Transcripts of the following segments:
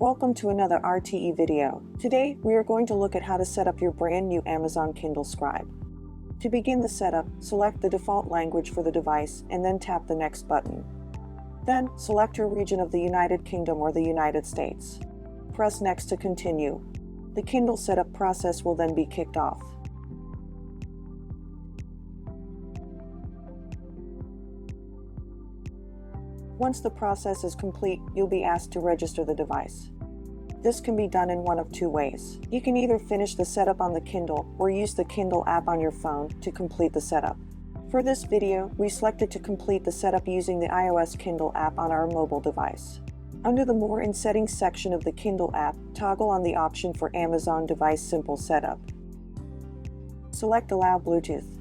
Welcome to another RTE video. Today, we are going to look at how to set up your brand new Amazon Kindle Scribe. To begin the setup, select the default language for the device and then tap the Next button. Then, select your region of the United Kingdom or the United States. Press Next to continue. The Kindle setup process will then be kicked off. Once the process is complete, you'll be asked to register the device. This can be done in one of two ways. You can either finish the setup on the Kindle or use the Kindle app on your phone to complete the setup. For this video, we selected to complete the setup using the iOS Kindle app on our mobile device. Under the More in Settings section of the Kindle app, toggle on the option for Amazon Device Simple Setup. Select Allow Bluetooth.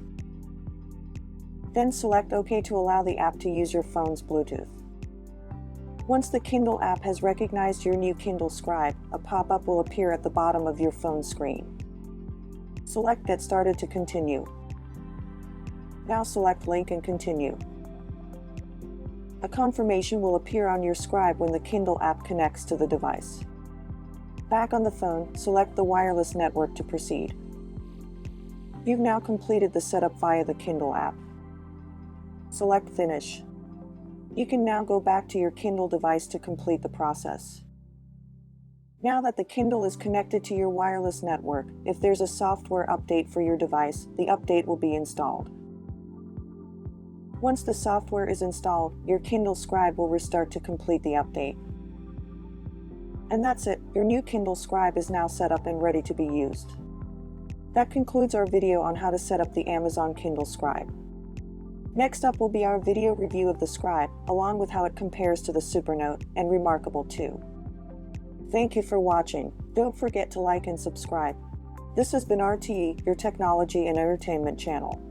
Then select OK to allow the app to use your phone's Bluetooth. Once the Kindle app has recognized your new Kindle Scribe, a pop-up will appear at the bottom of your phone screen. Select Get Started to continue. Now select Link and continue. A confirmation will appear on your Scribe when the Kindle app connects to the device. Back on the phone, select the wireless network to proceed. You've now completed the setup via the Kindle app. Select Finish. You can now go back to your Kindle device to complete the process. Now that the Kindle is connected to your wireless network, if there's a software update for your device, the update will be installed. Once the software is installed, your Kindle Scribe will restart to complete the update. And that's it, your new Kindle Scribe is now set up and ready to be used. That concludes our video on how to set up the Amazon Kindle Scribe. Next up will be our video review of the Scribe, along with how it compares to the Supernote and Remarkable 2. Thank you for watching. Don't forget to like and subscribe. This has been RTE, your technology and entertainment channel.